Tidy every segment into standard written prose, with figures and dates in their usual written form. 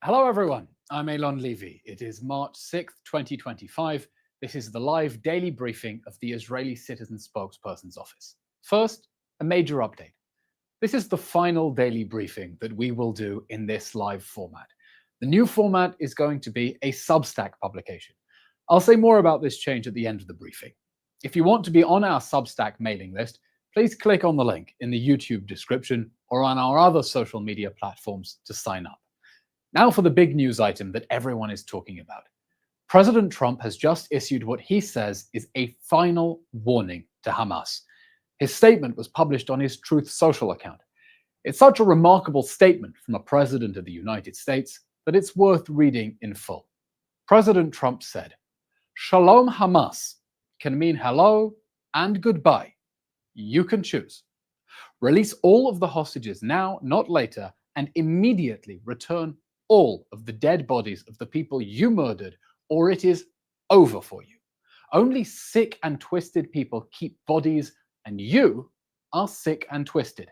Hello everyone, I'm Eylon Levy. It is March 6th, 2025. This is the live daily briefing of the Israeli Citizen Spokesperson's Office. First, a major update. This is the final daily briefing that we will do in this live format. The new format is going to be a Substack publication. I'll say more about this change at the end of the briefing. If you want to be on our Substack mailing list, please click on the link in the YouTube description or on our other social media platforms to sign up. Now for the big news item that everyone is talking about. President Trump has just issued what he says is a final warning to Hamas. His statement was published on his Truth Social account. It's such a remarkable statement from a president of the United States that it's worth reading in full. President Trump said, "Shalom Hamas can mean hello and goodbye. You can choose. Release all of the hostages now, not later, and immediately return all of the dead bodies of the people you murdered, or it is over for you. Only sick and twisted people keep bodies, and you are sick and twisted.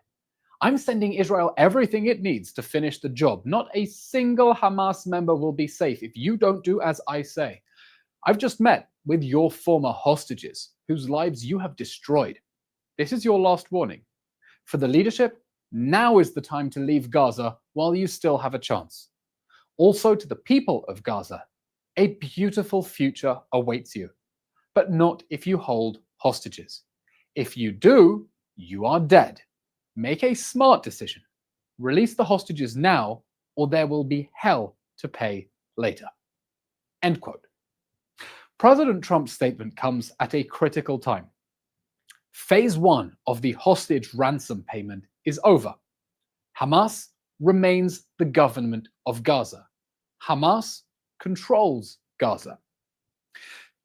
I'm sending Israel everything it needs to finish the job. Not a single Hamas member will be safe if you don't do as I say. I've just met with your former hostages, whose lives you have destroyed. This is your last warning. For the leadership, now is the time to leave Gaza while you still have a chance. Also to the people of Gaza, a beautiful future awaits you, but not if you hold hostages. If you do, you are dead. Make a smart decision. Release the hostages now, or there will be hell to pay later." End quote. President Trump's statement comes at a critical time. Phase 1 of the hostage ransom payment is over. Hamas remains the government of Gaza. Hamas controls Gaza.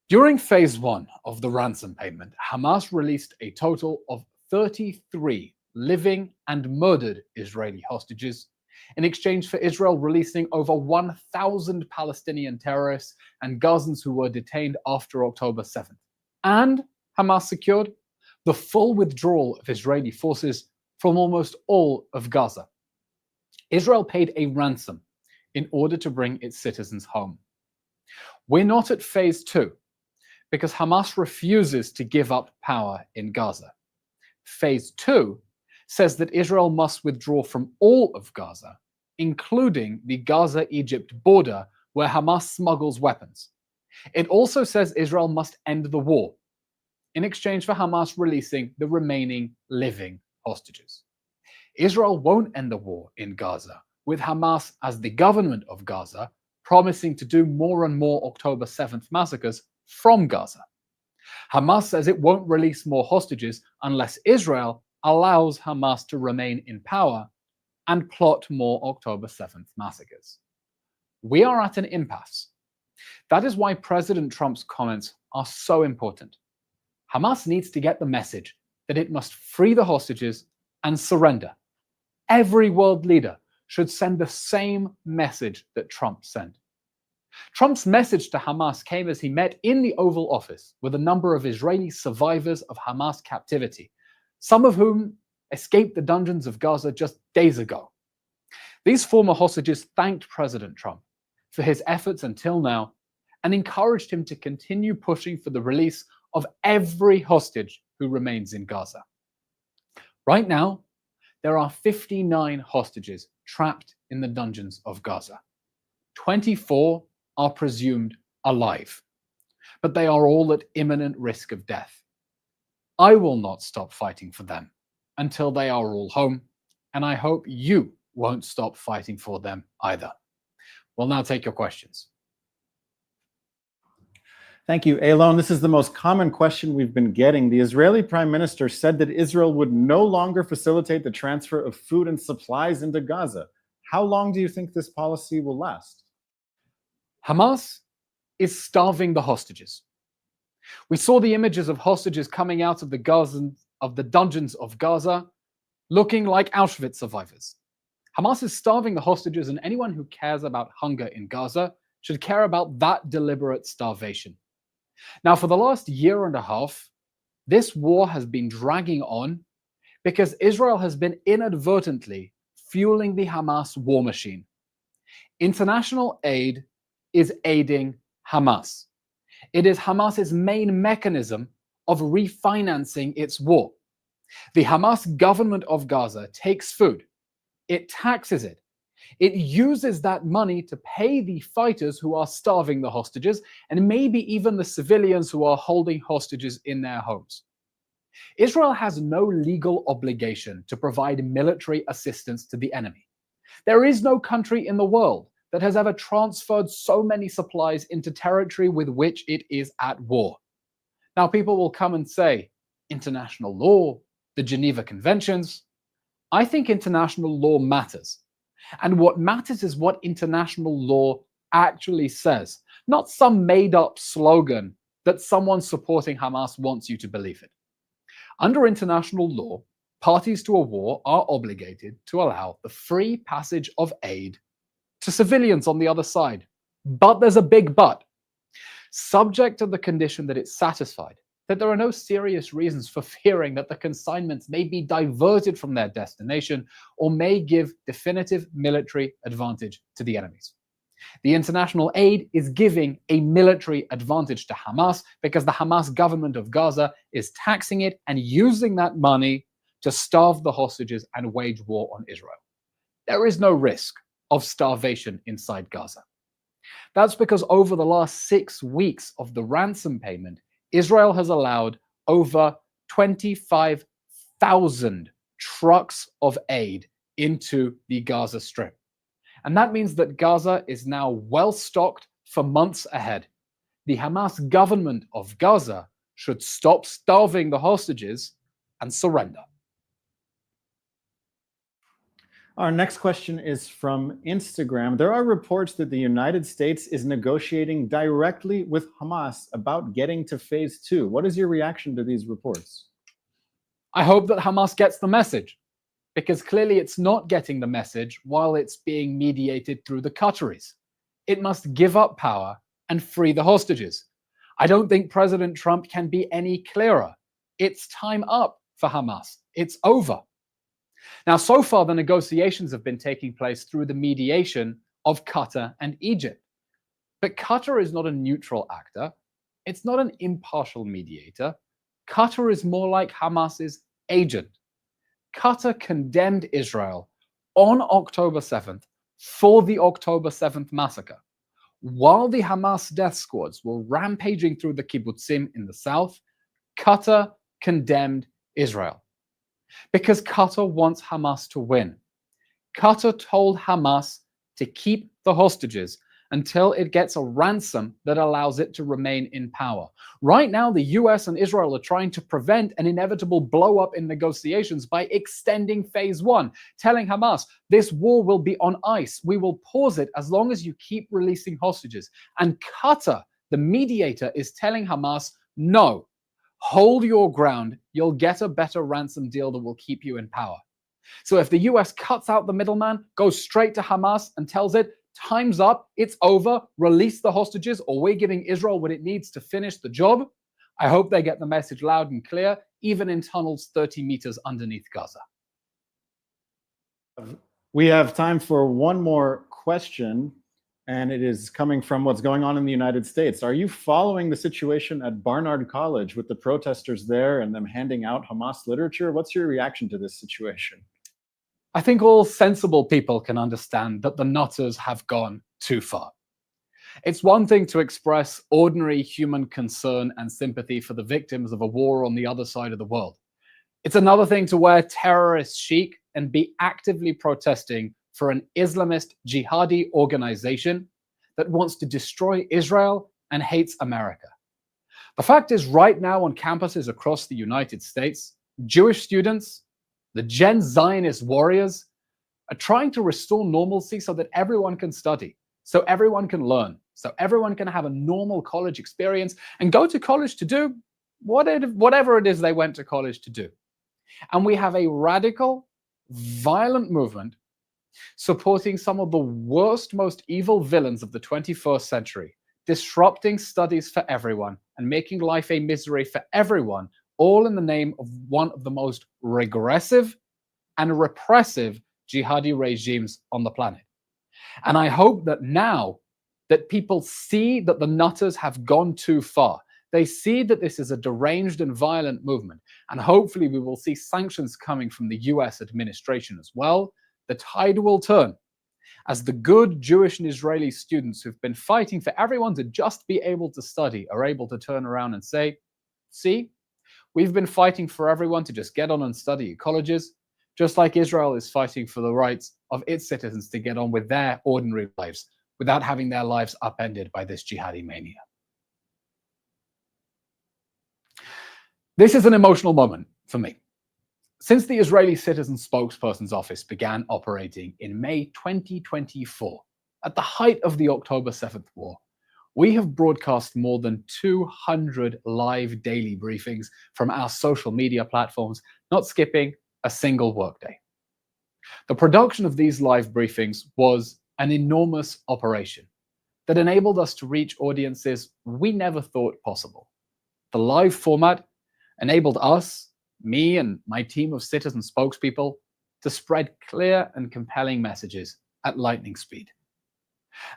During phase 1 of the ransom payment, Hamas released a total of 33 living and murdered Israeli hostages, in exchange for Israel releasing over 1,000 Palestinian terrorists and Gazans who were detained after October 7th. And Hamas secured the full withdrawal of Israeli forces from almost all of Gaza. Israel paid a ransom in order to bring its citizens home. We're not at phase 2 because Hamas refuses to give up power in Gaza. Phase 2 says that Israel must withdraw from all of Gaza, including the Gaza-Egypt border where Hamas smuggles weapons. It also says Israel must end the war in exchange for Hamas releasing the remaining living hostages. Israel won't end the war in Gaza, with Hamas as the government of Gaza promising to do more and more October 7th massacres from Gaza. Hamas says it won't release more hostages unless Israel allows Hamas to remain in power and plot more October 7th massacres. We are at an impasse. That is why President Trump's comments are so important. Hamas needs to get the message that it must free the hostages and surrender. Every world leader should send the same message that Trump sent. Trump's message to Hamas came as he met in the Oval Office with a number of Israeli survivors of Hamas captivity, some of whom escaped the dungeons of Gaza just days ago. These former hostages thanked President Trump for his efforts until now and encouraged him to continue pushing for the release of every hostage who remains in Gaza. Right now, there are 59 hostages trapped in the dungeons of Gaza. 24 are presumed alive, but they are all at imminent risk of death. I will not stop fighting for them until they are all home, and I hope you won't stop fighting for them either. We'll now take your questions. Thank you, Eylon. This is the most common question we've been getting. The Israeli Prime Minister said that Israel would no longer facilitate the transfer of food and supplies into Gaza. How long do you think this policy will last? Hamas is starving the hostages. We saw the images of hostages coming out of the dungeons of Gaza looking like Auschwitz survivors. Hamas is starving the hostages, and anyone who cares about hunger in Gaza should care about that deliberate starvation. Now, for the last year and a half, this war has been dragging on because Israel has been inadvertently fueling the Hamas war machine. International aid is aiding Hamas. It is Hamas's main mechanism of refinancing its war. The Hamas government of Gaza takes food, it taxes it, it uses that money to pay the fighters who are starving the hostages, and maybe even the civilians who are holding hostages in their homes. Israel has no legal obligation to provide military assistance to the enemy. There is no country in the world that has ever transferred so many supplies into territory with which it is at war. Now, people will come and say, international law, the Geneva Conventions. I think international law matters. And what matters is what international law actually says, not some made-up slogan that someone supporting Hamas wants you to believe it. Under international law, parties to a war are obligated to allow the free passage of aid to civilians on the other side. But there's a big but. Subject to the condition that it's satisfied, that there are no serious reasons for fearing that the consignments may be diverted from their destination or may give definitive military advantage to the enemies. The international aid is giving a military advantage to Hamas because the Hamas government of Gaza is taxing it and using that money to starve the hostages and wage war on Israel. There is no risk of starvation inside Gaza. That's because over the last 6 weeks of the ransom payment, Israel has allowed over 25,000 trucks of aid into the Gaza Strip. And that means that Gaza is now well stocked for months ahead. The Hamas government of Gaza should stop starving the hostages and surrender. Our next question is from Instagram. There are reports that the United States is negotiating directly with Hamas about getting to phase 2. What is your reaction to these reports? I hope that Hamas gets the message. because clearly it's not getting the message while it's being mediated through the Qataris. It must give up power and free the hostages. I don't think President Trump can be any clearer. It's time up for Hamas. It's over. Now, so far, the negotiations have been taking place through the mediation of Qatar and Egypt. But Qatar is not a neutral actor. It's not an impartial mediator. Qatar is more like Hamas's agent. Qatar condemned Israel on October 7th for the October 7th massacre. While the Hamas death squads were rampaging through the kibbutzim in the south, Qatar condemned Israel. Because Qatar wants Hamas to win. Qatar told Hamas to keep the hostages until it gets a ransom that allows it to remain in power. Right now, the US and Israel are trying to prevent an inevitable blow-up in negotiations by extending phase one, telling Hamas, this war will be on ice. We will pause it as long as you keep releasing hostages. And Qatar, the mediator, is telling Hamas, no, hold your ground. You'll get a better ransom deal that will keep you in power. So if the US cuts out the middleman, goes straight to Hamas and tells it, time's up, it's over, release the hostages, or we're giving Israel what it needs to finish the job, I hope they get the message loud and clear, even in tunnels 30 meters underneath Gaza. We have time for one more question, and it is coming from what's going on in the United States. Are you following the situation at Barnard College with the protesters there and them handing out Hamas literature? What's your reaction to this situation? I think all sensible people can understand that the nutters have gone too far. It's one thing to express ordinary human concern and sympathy for the victims of a war on the other side of the world. It's another thing to wear terrorist chic and be actively protesting for an Islamist jihadi organization that wants to destroy Israel and hates America. The fact is, right now on campuses across the United States, Jewish students, the Gen Zionist warriors, are trying to restore normalcy so that everyone can study, so everyone can learn, so everyone can have a normal college experience and go to college to do whatever it is they went to college to do. And we have a radical, violent movement supporting some of the worst, most evil villains of the 21st century, disrupting studies for everyone and making life a misery for everyone, all in the name of one of the most regressive and repressive jihadi regimes on the planet. And I hope that now that people see that the nutters have gone too far, they see that this is a deranged and violent movement, and hopefully we will see sanctions coming from the US administration as well, the tide will turn as the good Jewish and Israeli students who've been fighting for everyone to just be able to study are able to turn around and say, see, we've been fighting for everyone to just get on and study at colleges, just like Israel is fighting for the rights of its citizens to get on with their ordinary lives without having their lives upended by this jihadi mania. This is an emotional moment for me. Since the Israeli Citizen Spokesperson's Office began operating in May 2024, at the height of the October 7th war, we have broadcast more than 200 live daily briefings from our social media platforms, not skipping a single workday. The production of these live briefings was an enormous operation that enabled us to reach audiences we never thought possible. The live format enabled us, me and my team of citizen spokespeople, to spread clear and compelling messages at lightning speed.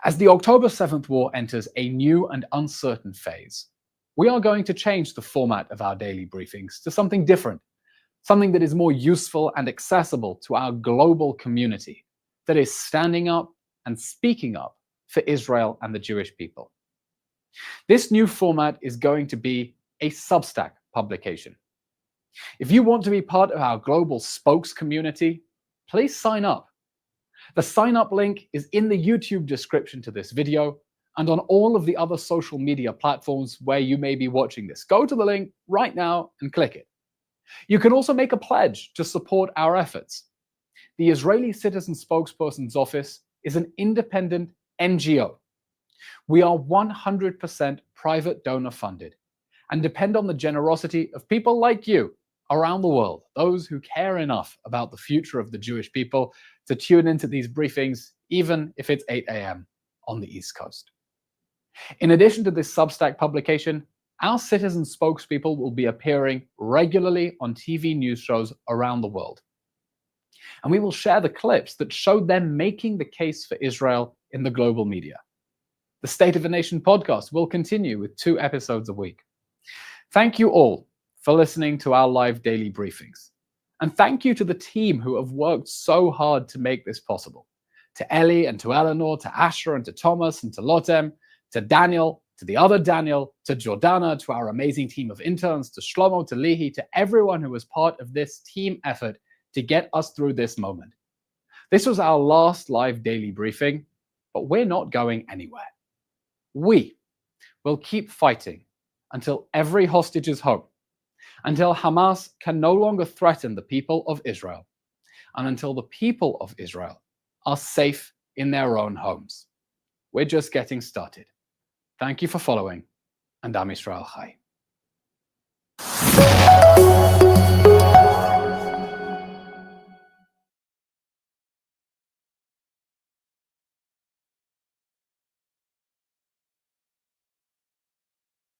As the October 7th war enters a new and uncertain phase, we are going to change the format of our daily briefings to something different, something that is more useful and accessible to our global community that is standing up and speaking up for Israel and the Jewish people. This new format is going to be a Substack publication. If you want to be part of our global spokes community, please sign up. The sign up link is in the YouTube description to this video and on all of the other social media platforms where you may be watching this. Go to the link right now and click it. You can also make a pledge to support our efforts. The Israeli Citizen Spokesperson's Office is an independent NGO. We are 100% private donor funded and depend on the generosity of people like you around the world, those who care enough about the future of the Jewish people to tune into these briefings, even if it's 8 a.m. on the East Coast. In addition to this Substack publication, our citizen spokespeople will be appearing regularly on TV news shows around the world. And we will share the clips that showed them making the case for Israel in the global media. The State of the Nation podcast will continue with 2 episodes a week. Thank you all for listening to our live daily briefings. And thank you to the team who have worked so hard to make this possible. To Ellie and to Eleanor, to Asher and to Thomas and to Lotem, to Daniel, to the other Daniel, to Jordana, to our amazing team of interns, to Shlomo, to Lehi, to everyone who was part of this team effort to get us through this moment. This was our last live daily briefing, but we're not going anywhere. We will keep fighting until every hostage is home, until Hamas can no longer threaten the people of Israel, and until the people of Israel are safe in their own homes. We're just getting started. Thank you for following, and Am Yisrael Chai.